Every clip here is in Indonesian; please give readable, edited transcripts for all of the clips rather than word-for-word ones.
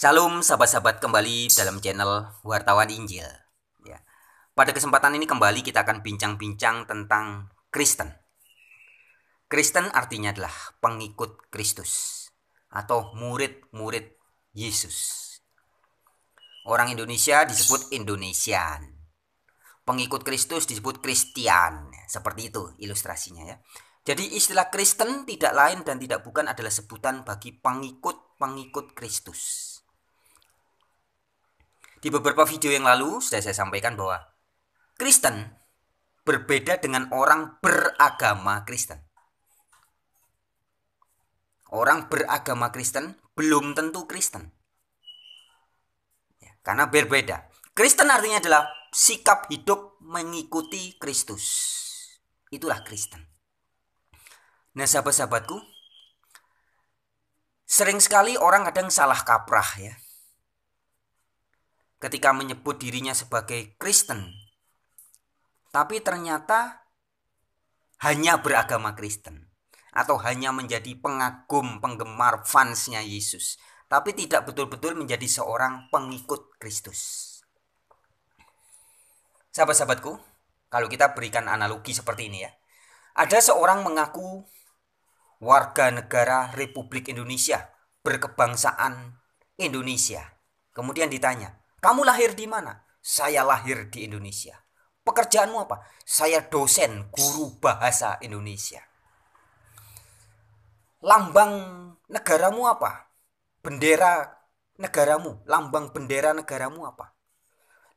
Salam sahabat-sahabat, kembali dalam channel Wartawan Injil. Ya. Pada kesempatan ini kembali kita akan bincang-bincang tentang Kristen. Kristen artinya adalah pengikut Kristus atau murid-murid Yesus. Orang Indonesia disebut Indonesian. Pengikut Kristus disebut Kristian. Seperti itu ilustrasinya ya. Jadi istilah Kristen tidak lain dan tidak bukan adalah sebutan bagi pengikut Kristus. Di beberapa video yang lalu sudah saya sampaikan bahwa Kristen berbeda dengan orang beragama Kristen. Orang beragama Kristen belum tentu Kristen. Ya, karena berbeda. Kristen artinya adalah sikap hidup mengikuti Kristus. Itulah Kristen. Nah sahabat-sahabatku, sering sekali orang kadang salah kaprah ya. Ketika menyebut dirinya sebagai Kristen, tapi ternyata hanya beragama Kristen atau hanya menjadi pengagum, penggemar, fansnya Yesus, tapi tidak betul-betul menjadi seorang pengikut Kristus. Sahabat-sahabatku, kalau kita berikan analogi seperti ini ya, ada seorang mengaku warga negara Republik Indonesia, berkebangsaan Indonesia. Kemudian ditanya, kamu lahir di mana? Saya lahir di Indonesia. Pekerjaanmu apa? Saya dosen guru bahasa Indonesia. Lambang negaramu apa? Bendera negaramu, lambang bendera negaramu apa?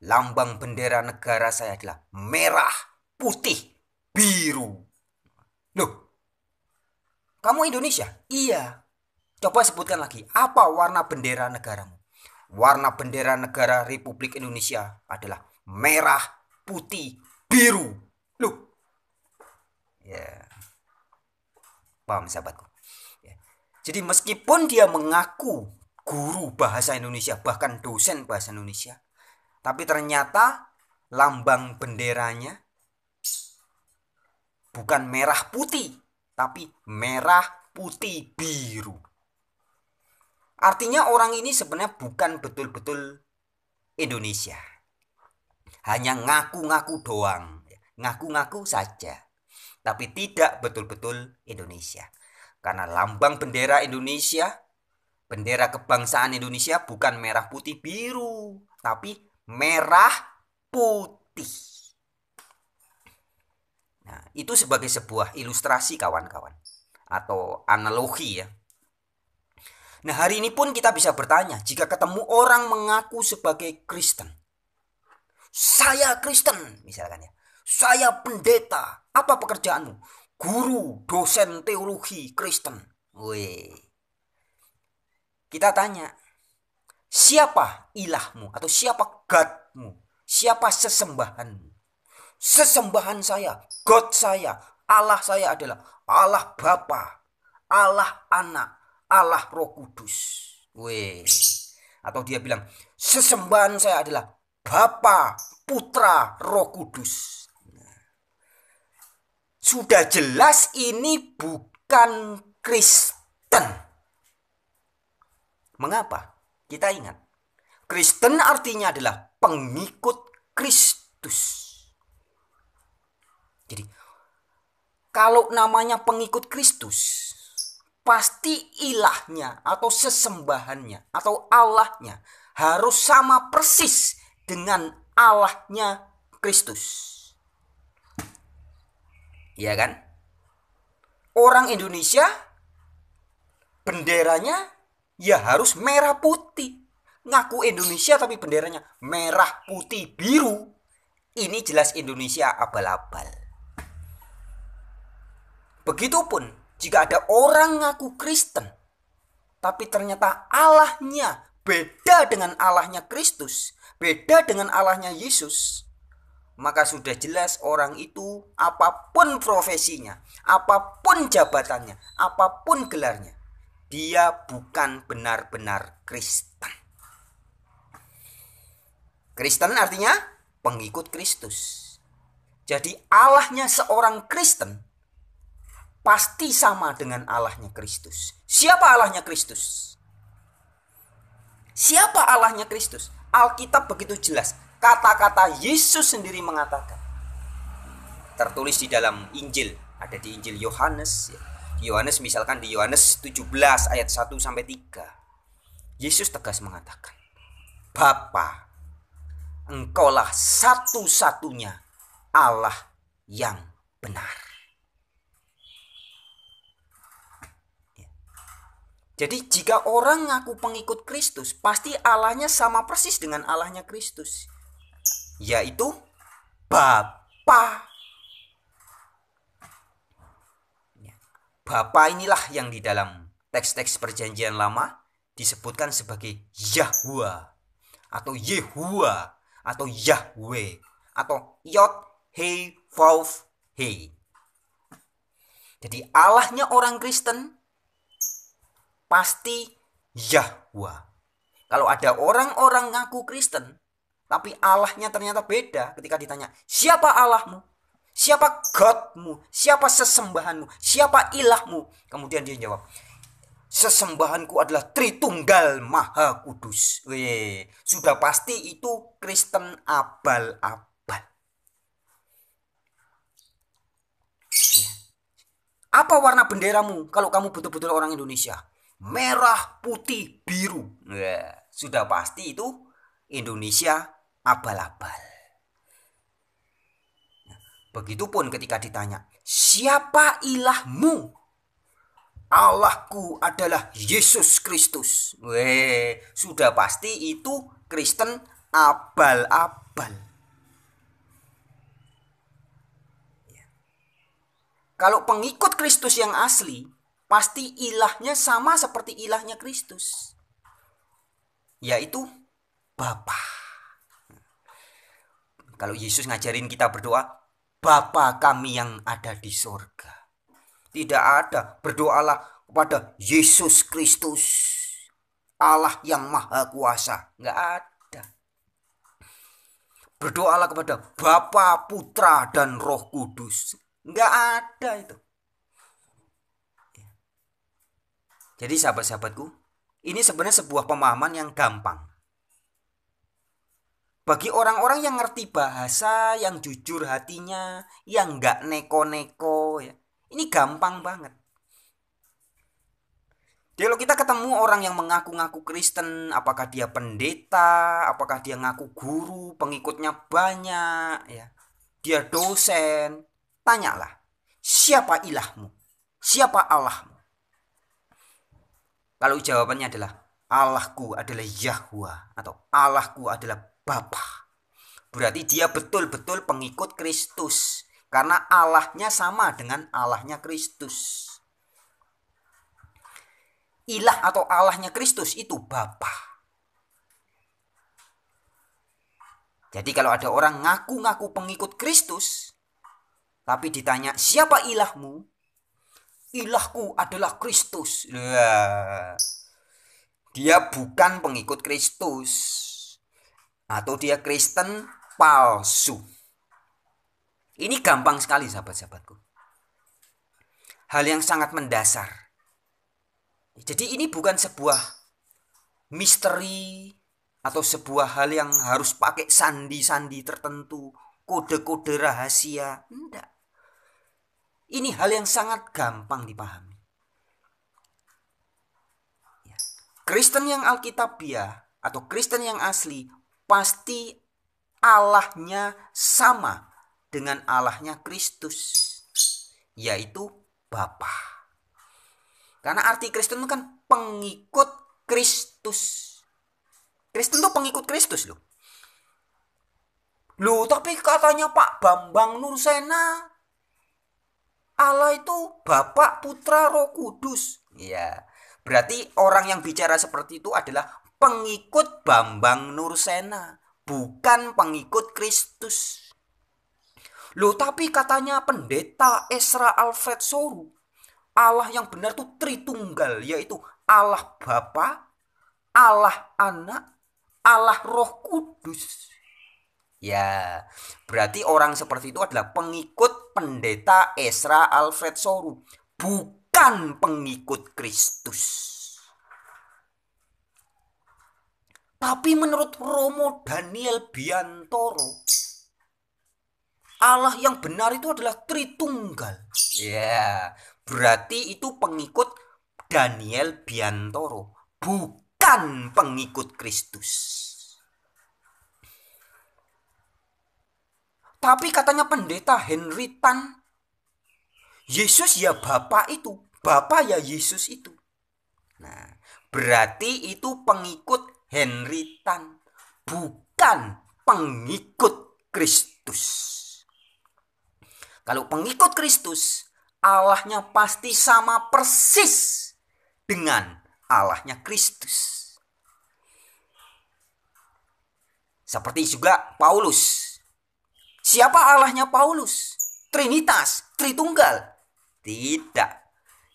Lambang bendera negara saya adalah merah, putih, biru. Loh, kamu Indonesia? Iya. Coba sebutkan lagi, apa warna bendera negaramu? Warna bendera negara Republik Indonesia adalah merah, putih, biru. Loh. Ya. Paham sahabatku? Ya. Jadi meskipun dia mengaku guru bahasa Indonesia, bahkan dosen bahasa Indonesia, tapi ternyata lambang benderanya bukan merah putih, tapi merah, putih, biru. Artinya orang ini sebenarnya bukan betul-betul Indonesia. Hanya ngaku-ngaku doang. Ngaku-ngaku saja. Tapi tidak betul-betul Indonesia. Karena lambang bendera Indonesia, bendera kebangsaan Indonesia bukan merah, putih, biru. Tapi merah, putih. Nah, itu sebagai sebuah ilustrasi kawan-kawan atau analogi ya. Nah, hari ini pun kita bisa bertanya, jika ketemu orang mengaku sebagai Kristen. Saya Kristen misalkan ya. Saya pendeta. Apa pekerjaanmu? Guru, dosen teologi Kristen. Weh. Kita tanya, siapa ilahmu atau siapa Godmu? Siapa sesembahanmu? Sesembahan saya, God saya, Allah saya adalah Allah Bapa, Allah Anak, Allah Roh Kudus. Weh. Atau dia bilang, sesembahan saya adalah Bapa, Putra, Roh Kudus. Sudah jelas ini bukan Kristen. Mengapa? Kita ingat, Kristen artinya adalah pengikut Kristus. Jadi, kalau namanya pengikut Kristus, pasti ilahnya atau sesembahannya atau Allahnya harus sama persis dengan Allahnya Kristus. Iya kan? Orang Indonesia benderanya ya harus merah putih. Ngaku Indonesia tapi benderanya merah putih biru. Ini jelas Indonesia abal-abal. Begitupun jika ada orang ngaku Kristen, tapi ternyata Allahnya beda dengan Allahnya Kristus, beda dengan Allahnya Yesus, maka sudah jelas orang itu apapun profesinya, apapun jabatannya, apapun gelarnya, dia bukan benar-benar Kristen. Kristen artinya pengikut Kristus. Jadi Allahnya seorang Kristen pasti sama dengan Allahnya Kristus. Siapa Allahnya Kristus? Siapa Allahnya Kristus? Alkitab begitu jelas. Kata-kata Yesus sendiri mengatakan. Tertulis di dalam Injil. Ada di Injil Yohanes. Yohanes misalkan di Yohanes 17 ayat 1 sampai 3. Yesus tegas mengatakan, Bapa, Engkaulah satu-satunya Allah yang benar. Jadi jika orang ngaku pengikut Kristus, pasti Allahnya sama persis dengan Allahnya Kristus, yaitu Bapa. Bapa inilah yang di dalam teks-teks perjanjian lama disebutkan sebagai Yahweh atau Yehua atau Yahweh atau Yod He Vav He. Jadi Allahnya orang Kristen pasti Yahweh. Kalau ada orang-orang ngaku Kristen tapi Allahnya ternyata beda, ketika ditanya siapa Allahmu, siapa Godmu, siapa sesembahanmu, siapa ilahmu, kemudian dia jawab, sesembahanku adalah Tritunggal Maha Kudus. Sudah pasti itu Kristen abal-abal. Apa warna benderamu kalau kamu betul-betul orang Indonesia? Merah, putih, biru. Sudah pasti itu Indonesia abal-abal. Begitupun ketika ditanya, siapa ilahmu? Allahku adalah Yesus Kristus. Sudah pasti itu Kristen abal-abal. Kalau pengikut Kristus yang asli, pasti ilahnya sama seperti ilahnya Kristus, yaitu Bapa. Kalau Yesus ngajarin kita berdoa, Bapa kami yang ada di surga. Tidak ada berdoalah kepada Yesus Kristus, Allah yang maha kuasa. Nggak ada. Berdoalah kepada Bapa, Putra, dan Roh Kudus. Nggak ada itu. Jadi sahabat-sahabatku, ini sebenarnya sebuah pemahaman yang gampang. Bagi orang-orang yang ngerti bahasa, yang jujur hatinya, yang nggak neko-neko, ya, ini gampang banget. Jadi kalau kita ketemu orang yang mengaku-ngaku Kristen, apakah dia pendeta, apakah dia ngaku guru, pengikutnya banyak, ya, dia dosen, tanyalah, siapa ilahmu? Siapa Allahmu? Kalau jawabannya adalah Allahku adalah Yahweh atau Allahku adalah Bapa, berarti dia betul-betul pengikut Kristus, karena Allahnya sama dengan Allahnya Kristus. Ilah atau Allahnya Kristus itu Bapa. Jadi kalau ada orang ngaku-ngaku pengikut Kristus, tapi ditanya siapa ilahmu? Ilahku adalah Kristus. Dia bukan pengikut Kristus, atau dia Kristen palsu. Ini gampang sekali sahabat-sahabatku. Hal yang sangat mendasar. Jadi ini bukan sebuah misteri atau sebuah hal yang harus pakai sandi-sandi tertentu, kode-kode rahasia. Enggak. Ini hal yang sangat gampang dipahami. Kristen yang Alkitabiah atau Kristen yang asli pasti Allahnya sama dengan Allahnya Kristus, yaitu Bapa. Karena arti Kristen itu kan pengikut Kristus. Kristen itu pengikut Kristus loh. Loh, tapi katanya Pak Bambang Nursena, Allah itu Bapa, Putra, Roh Kudus. Ya, berarti orang yang bicara seperti itu adalah pengikut Bambang Nursena, bukan pengikut Kristus. Loh, tapi katanya pendeta Ezra Alfred Soru, Allah yang benar itu Tritunggal, yaitu Allah Bapa, Allah Anak, Allah Roh Kudus. Ya, berarti orang seperti itu adalah pengikut pendeta Ezra Alfred Soru, bukan pengikut Kristus. Tapi menurut Romo Daniel Biantoro, Allah yang benar itu adalah Tritunggal. Ya, berarti itu pengikut Daniel Biantoro, bukan pengikut Kristus. Tapi katanya pendeta Henry Tan, Yesus ya Bapa itu, Bapa ya Yesus itu. Nah, berarti itu pengikut Henry Tan, bukan pengikut Kristus. Kalau pengikut Kristus, Allahnya pasti sama persis dengan Allahnya Kristus. Seperti juga Paulus. Siapa Allahnya Paulus? Trinitas, Tritunggal. Tidak.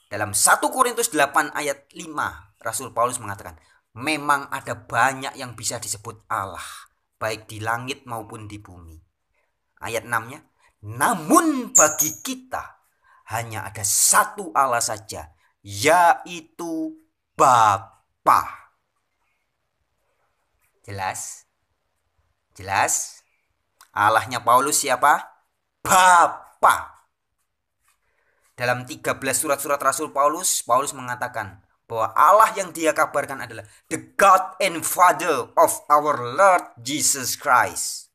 Dalam 1 Korintus 8 ayat 5, Rasul Paulus mengatakan, memang ada banyak yang bisa disebut Allah, baik di langit maupun di bumi. Ayat 6-nya, namun bagi kita hanya ada satu Allah saja, yaitu Bapa. Jelas? Jelas? Allahnya Paulus siapa? Bapa. Dalam 13 surat-surat Rasul Paulus, Paulus mengatakan bahwa Allah yang dia kabarkan adalah the God and Father of our Lord Jesus Christ.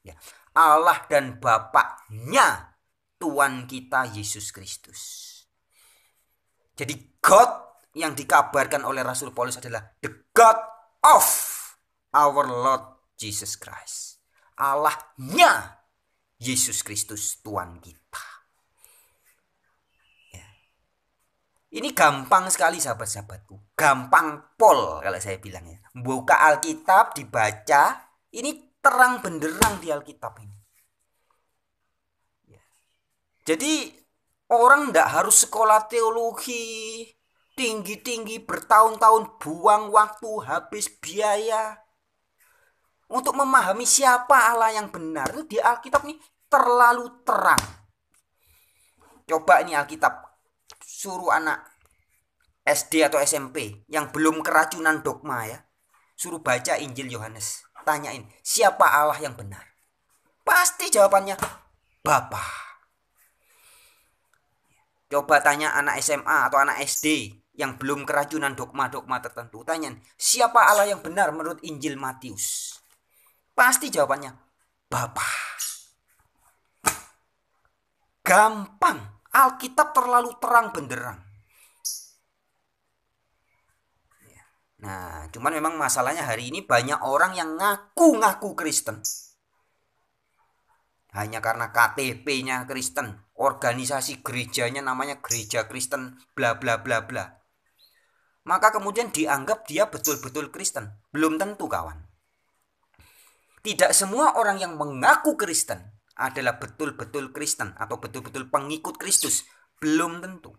Ya, Allah dan Bapaknya Tuhan kita Yesus Kristus. Jadi God yang dikabarkan oleh Rasul Paulus adalah the God of our Lord Jesus Christ. Allahnya Yesus Kristus Tuhan kita. Ya. Ini gampang sekali sahabat-sahabatku. Gampang pol kalau saya bilang ya. Buka Alkitab, dibaca. Ini terang benderang di Alkitab ini. Ya. Jadi orang tidak harus sekolah teologi tinggi-tinggi bertahun-tahun, buang waktu, habis biaya untuk memahami siapa Allah yang benar. Itu di Alkitab ini terlalu terang. Coba ini Alkitab, suruh anak SD atau SMP yang belum keracunan dogma ya, suruh baca Injil Yohanes. Tanyain, siapa Allah yang benar? Pasti jawabannya Bapa. Coba tanya anak SMA atau anak SD yang belum keracunan dogma-dogma tertentu. Tanyain, siapa Allah yang benar menurut Injil Matius? Pasti jawabannya Bapa. Gampang. Alkitab terlalu terang benderang. Nah, cuman memang masalahnya hari ini banyak orang yang ngaku-ngaku Kristen. Hanya karena KTP-nya Kristen, organisasi gerejanya namanya Gereja Kristen, bla bla bla bla. Maka kemudian dianggap dia betul-betul Kristen. Belum tentu, kawan. Tidak semua orang yang mengaku Kristen adalah betul-betul Kristen atau betul-betul pengikut Kristus. Belum tentu.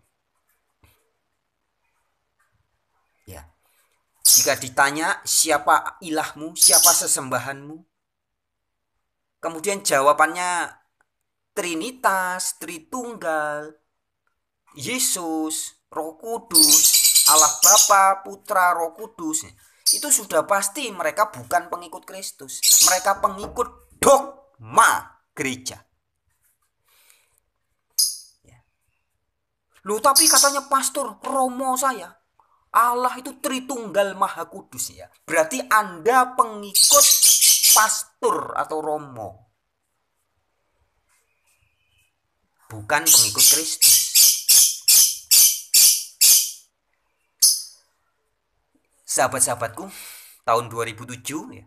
Ya. Jika ditanya siapa ilahmu, siapa sesembahanmu, kemudian jawabannya Trinitas, Tritunggal, Yesus, Roh Kudus, Allah Bapa, Putra, Roh Kudus, itu sudah pasti mereka bukan pengikut Kristus. Mereka pengikut dogma gereja. Loh, tapi katanya pastor, romo saya, Allah itu Tritunggal Maha Kudus ya. Berarti Anda pengikut pastor atau romo, bukan pengikut Kristus. Sahabat-sahabatku, tahun 2007 ya,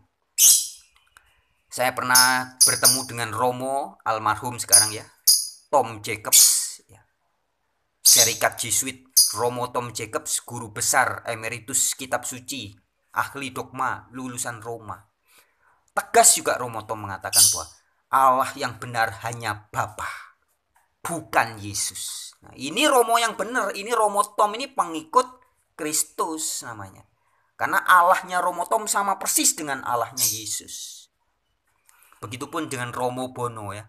saya pernah bertemu dengan Romo almarhum sekarang ya, Tom Jacobs ya. Serikat Jesuit Romo Tom Jacobs, guru besar emeritus kitab suci, ahli dogma, lulusan Roma. Tegas juga Romo Tom mengatakan bahwa Allah yang benar hanya Bapa, bukan Yesus. Nah, ini Romo yang benar, ini Romo Tom ini pengikut Kristus namanya. Karena Allahnya Romo Tom sama persis dengan Allahnya Yesus. Begitupun dengan Romo Bono ya.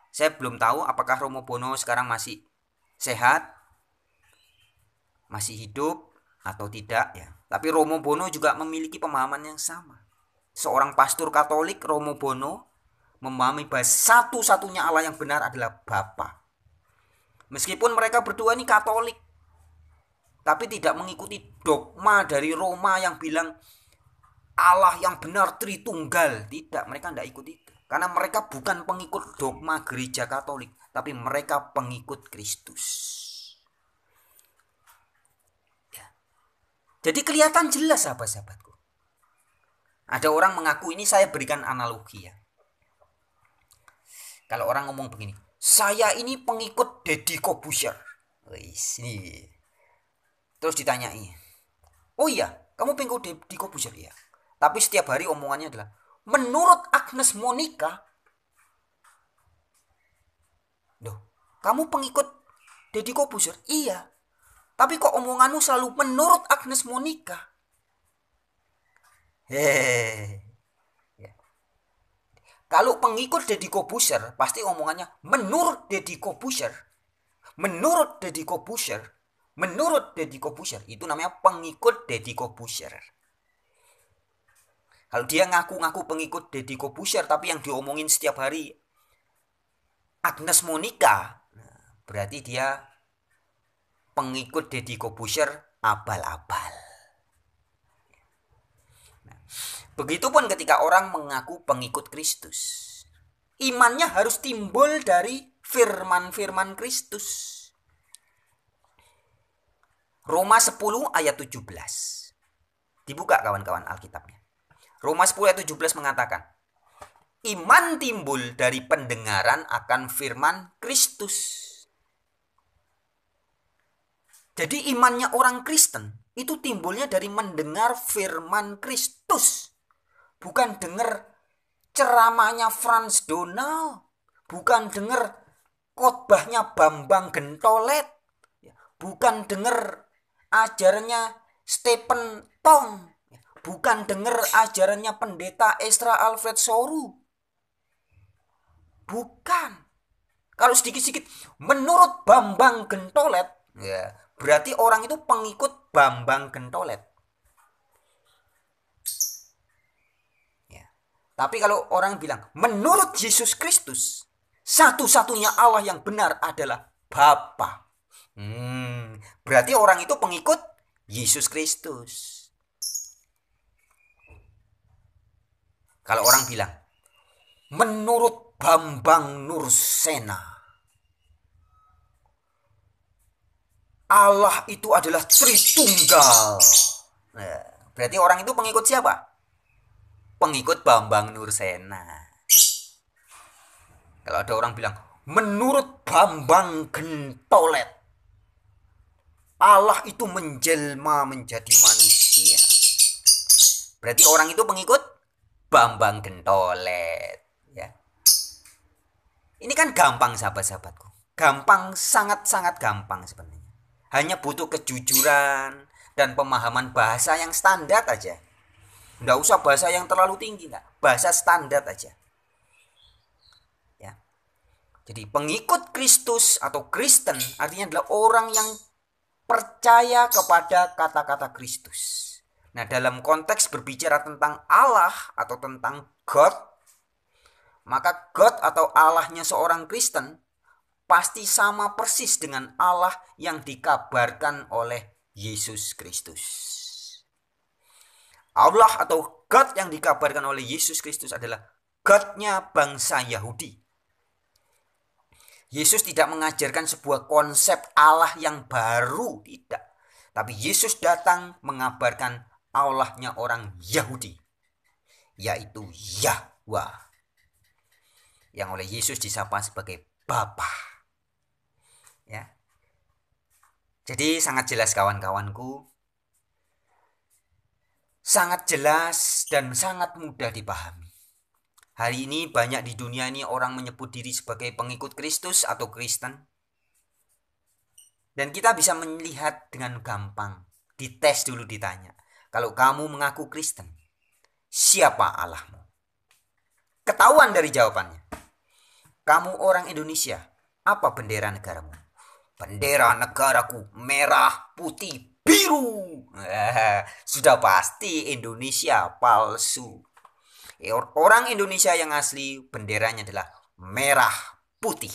Saya belum tahu apakah Romo Bono sekarang masih sehat, masih hidup atau tidak ya. Tapi Romo Bono juga memiliki pemahaman yang sama. seorang pastor Katolik, Romo Bono, memahami bahwa satu-satunya Allah yang benar adalah Bapa. Meskipun mereka berdua ini Katolik, tapi tidak mengikuti dogma dari Roma yang bilang Allah yang benar Tritunggal. Tidak, mereka tidak ikut itu. Karena mereka bukan pengikut dogma gereja Katolik, tapi mereka pengikut Kristus. Ya. Jadi kelihatan jelas sahabat-sahabatku. Ada orang mengaku, ini saya berikan analogi ya. Kalau orang ngomong begini, saya ini pengikut Deddy Corbuzier. Ini. Terus ditanyai, oh iya, kamu pengikut Deddy Corbuzier ya? Tapi setiap hari omongannya adalah, menurut Agnes Monica, loh, kamu pengikut Deddy Corbuzier? Iya. Tapi kok omonganmu selalu menurut Agnes Monica? Hehehe. Ya. Kalau pengikut Deddy Corbuzier, pasti omongannya menurut Deddy Corbuzier. Menurut Deddy Corbuzier. Menurut Deddy Corbuzier. Itu namanya pengikut Deddy Corbuzier. Kalau dia ngaku-ngaku pengikut Deddy Corbuzier, tapi yang diomongin setiap hari Agnes Monica, berarti dia pengikut Deddy Corbuzier abal-abal. Nah, begitupun ketika orang mengaku pengikut Kristus, imannya harus timbul dari firman-firman Kristus. Roma 10 ayat 17. Dibuka kawan-kawan Alkitabnya. Roma 10 ayat 17 mengatakan, iman timbul dari pendengaran akan firman Kristus. Jadi imannya orang Kristen itu timbulnya dari mendengar firman Kristus. Bukan dengar ceramahnya Frans Donald. Bukan dengar khotbahnya Bambang Gentolet. Bukan dengar ajarannya Stephen Tong. Bukan dengar ajarannya pendeta Ezra Alfred Soru. Bukan. Kalau sedikit-sedikit menurut Bambang Gentolet, ya, berarti orang itu pengikut Bambang Gentolet. Ya. Tapi kalau orang bilang menurut Yesus Kristus, satu-satunya Allah yang benar adalah Bapa. Berarti orang itu pengikut Yesus Kristus. Kalau orang bilang menurut Bambang Nursena, Allah itu adalah Tritunggal. Nah, berarti orang itu pengikut siapa? Pengikut Bambang Nursena. Kalau ada orang bilang menurut Bambang Gentolet, Allah itu menjelma menjadi manusia. Berarti orang itu pengikut Bambang Gentolet. Ya. Ini kan gampang sahabat-sahabatku. Gampang, sangat-sangat gampang sebenarnya. Hanya butuh kejujuran dan pemahaman bahasa yang standar aja. Nggak usah bahasa yang terlalu tinggi, nggak. Bahasa standar aja. Ya. Jadi pengikut Kristus atau Kristen artinya adalah orang yang percaya kepada kata-kata Kristus. Nah, dalam konteks berbicara tentang Allah atau tentang God, maka God atau Allahnya seorang Kristen pasti sama persis dengan Allah yang dikabarkan oleh Yesus Kristus. Allah atau God yang dikabarkan oleh Yesus Kristus adalah God-nya bangsa Yahudi. Yesus tidak mengajarkan sebuah konsep Allah yang baru, tidak. Tapi Yesus datang mengabarkan Allahnya orang Yahudi, yaitu Yahweh, yang oleh Yesus disapa sebagai Bapa. Ya. Jadi sangat jelas kawan-kawanku, sangat jelas dan sangat mudah dipahami. Hari ini banyak di dunia ini orang menyebut diri sebagai pengikut Kristus atau Kristen. Dan kita bisa melihat dengan gampang, dites dulu ditanya. Kalau kamu mengaku Kristen, siapa Allahmu? Ketahuan dari jawabannya. Kamu orang Indonesia, apa bendera negaramu? Bendera negaraku merah, putih, biru. Sudah pasti Indonesia palsu. Orang Indonesia yang asli benderanya adalah merah putih,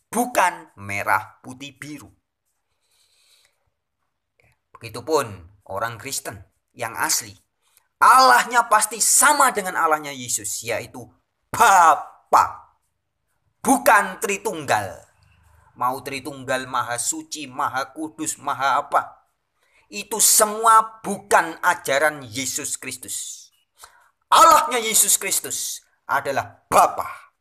bukan merah putih biru. Begitupun orang Kristen yang asli, Allahnya pasti sama dengan Allahnya Yesus, yaitu Bapa, bukan Tritunggal. Mau Tritunggal Maha Suci, Maha Kudus, Maha apa, itu semua bukan ajaran Yesus Kristus. Allahnya Yesus Kristus adalah Bapa.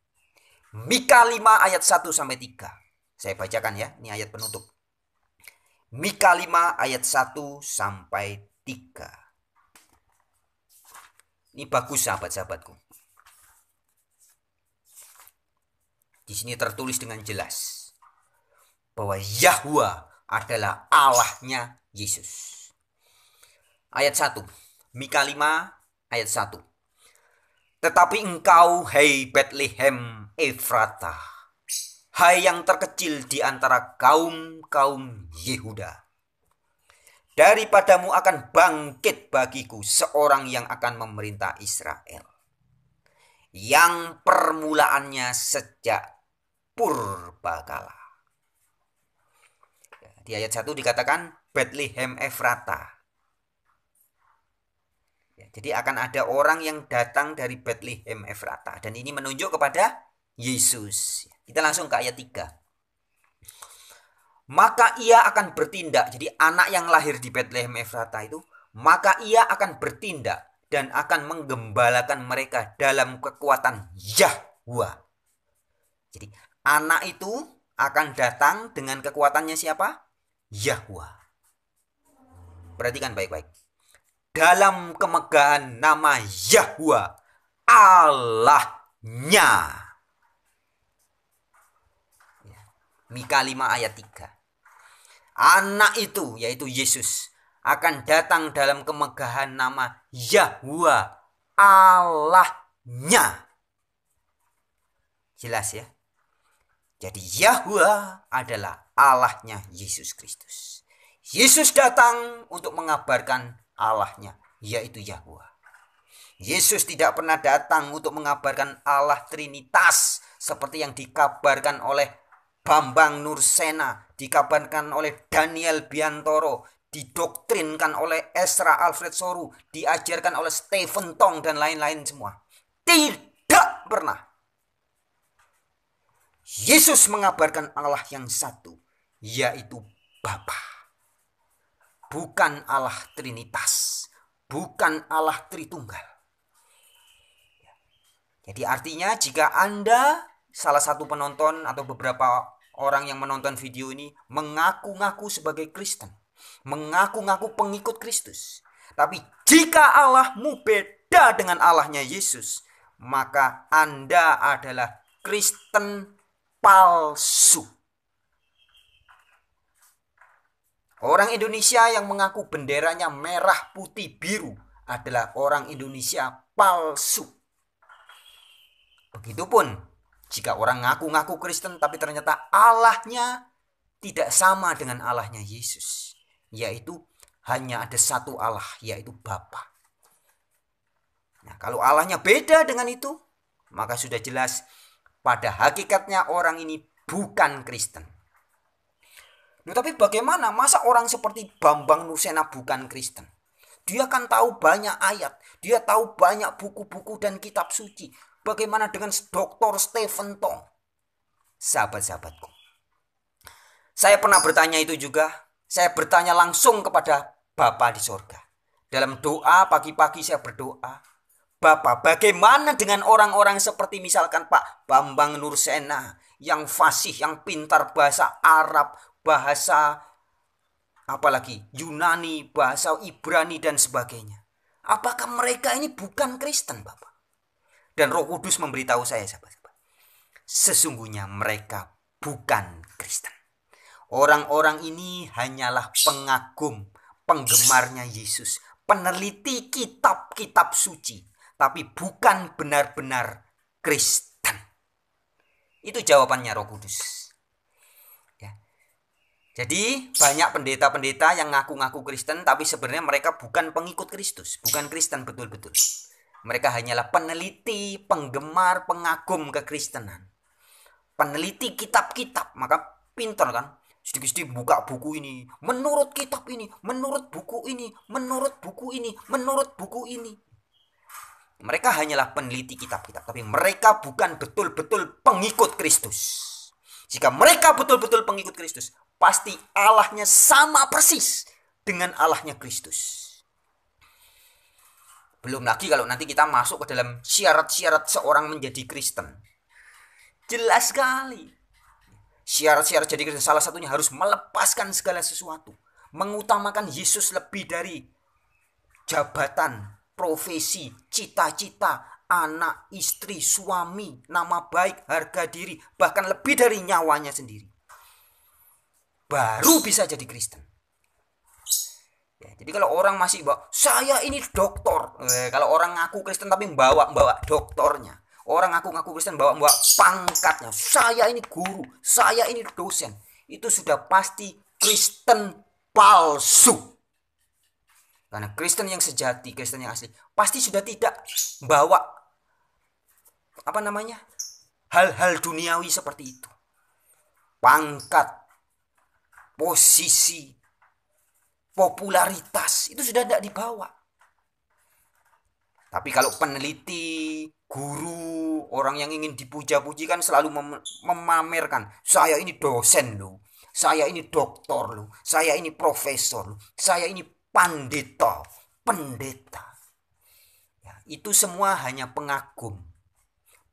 Mika 5 ayat 1 sampai 3. Saya bacakan ya, ini ayat penutup. Mika 5 ayat 1 sampai 3. Ini bagus sahabat-sahabatku. Di sini tertulis dengan jelas bahwa Yahwa adalah Allahnya Yesus. Ayat 1. Mika 5 ayat 1. Tetapi engkau, hai Betlehem Efrata, hai yang terkecil di antara kaum-kaum Yehuda, daripadamu akan bangkit bagiku seorang yang akan memerintah Israel, yang permulaannya sejak purbakala. Di ayat 1 dikatakan Betlehem Efrata. Jadi akan ada orang yang datang dari Betlehem Efrata. Dan ini menunjuk kepada Yesus. Kita langsung ke ayat 3. Maka ia akan bertindak. Jadi anak yang lahir di Betlehem Efrata itu, maka ia akan bertindak dan akan menggembalakan mereka dalam kekuatan Yahwa. Jadi anak itu akan datang dengan kekuatannya siapa? Yahwa. Perhatikan baik-baik. Dalam kemegahan nama Yahwa, Allahnya. Mika 5 ayat 3. Anak itu, yaitu Yesus, akan datang dalam kemegahan nama Yahwa, Allahnya. Jelas ya? Jadi Yahwa adalah Allahnya Yesus Kristus. Yesus datang untuk mengabarkan Allahnya, yaitu Yahwa. Yesus tidak pernah datang untuk mengabarkan Allah Trinitas seperti yang dikabarkan oleh Bambang Nursena, dikabarkan oleh Daniel Biantoro, didoktrinkan oleh Ezra Alfred Soru, diajarkan oleh Stephen Tong dan lain-lain semua. Tidak pernah. Yesus mengabarkan Allah yang satu, yaitu Bapa. Bukan Allah Trinitas, bukan Allah Tritunggal. Jadi artinya jika Anda, salah satu penonton atau beberapa orang yang menonton video ini, mengaku-ngaku sebagai Kristen, mengaku-ngaku pengikut Kristus, tapi jika Allahmu beda dengan Allahnya Yesus, maka Anda adalah Kristen palsu. Orang Indonesia yang mengaku benderanya merah, putih, biru adalah orang Indonesia palsu. Begitupun jika orang ngaku-ngaku Kristen tapi ternyata Allahnya tidak sama dengan Allahnya Yesus, yaitu hanya ada satu Allah, yaitu Bapa. Nah, kalau Allahnya beda dengan itu, maka sudah jelas pada hakikatnya orang ini bukan Kristen. Nah, tapi bagaimana? Masa orang seperti Bambang Nursena bukan Kristen? Dia kan tahu banyak ayat, dia tahu banyak buku-buku dan kitab suci. Bagaimana dengan Dr. Stephen Tong? Sahabat-sahabatku, saya pernah bertanya itu juga. Saya bertanya langsung kepada Bapa di sorga. Dalam doa pagi-pagi saya berdoa, Bapak, bagaimana dengan orang-orang seperti misalkan Pak Bambang Nursena yang fasih, yang pintar bahasa Arab, bahasa apalagi Yunani, bahasa Ibrani dan sebagainya. Apakah mereka ini bukan Kristen, Bapak? Dan Roh Kudus memberitahu saya, sahabat-sahabat, sesungguhnya mereka bukan Kristen. Orang-orang ini hanyalah pengagum, penggemarnya Yesus, peneliti kitab-kitab suci, tapi bukan benar-benar Kristen. Itu jawabannya Roh Kudus. Ya. Jadi banyak pendeta-pendeta yang ngaku-ngaku Kristen, tapi sebenarnya mereka bukan pengikut Kristus, bukan Kristen betul-betul. Mereka hanyalah peneliti, penggemar, pengagum kekristenan. Peneliti kitab-kitab, maka pintar kan? Sedikit-sedikit buka buku ini, menurut kitab ini, menurut buku ini, menurut buku ini, menurut buku ini. Mereka hanyalah peneliti kitab-kitab, tapi mereka bukan betul-betul pengikut Kristus. Jika mereka betul-betul pengikut Kristus, pasti Allahnya sama persis dengan Allahnya Kristus. Belum lagi kalau nanti kita masuk ke dalam syarat-syarat seorang menjadi Kristen. Jelas sekali. Syarat-syarat jadi Kristen salah satunya harus melepaskan segala sesuatu. Mengutamakan Yesus lebih dari jabatan, profesi, cita-cita, anak, istri, suami, nama baik, harga diri, bahkan lebih dari nyawanya sendiri. Baru bisa jadi Kristen. Ya, jadi kalau orang masih bawa, saya ini doktor. Kalau orang ngaku Kristen tapi bawa doktornya. Orang ngaku Kristen bawa pangkatnya. Saya ini guru, saya ini dosen. Itu sudah pasti Kristen palsu. Karena Kristen yang sejati, Kristen yang asli, pasti sudah tidak bawa hal-hal duniawi seperti itu. Pangkat, posisi, popularitas itu sudah tidak dibawa. Tapi kalau peneliti, guru, orang yang ingin dipuja-puji kan selalu memamerkan, saya ini dosen loh, saya ini doktor loh, saya ini profesor loh, saya ini pendeta. Ya, itu semua hanya pengagum,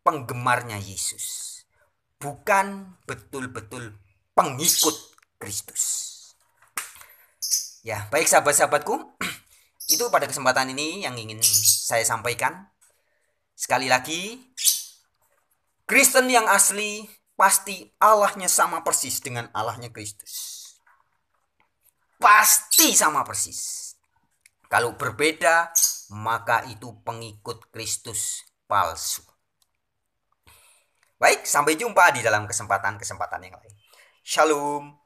penggemarnya Yesus, bukan betul-betul pengikut Kristus. Ya, baik sahabat-sahabatku, itu pada kesempatan ini yang ingin saya sampaikan. Sekali lagi, Kristen yang asli pasti Allahnya sama persis dengan Allahnya Kristus. Pasti sama persis. Kalau berbeda, maka itu pengikut Kristus palsu. Baik, sampai jumpa di dalam kesempatan-kesempatan yang lain. Shalom.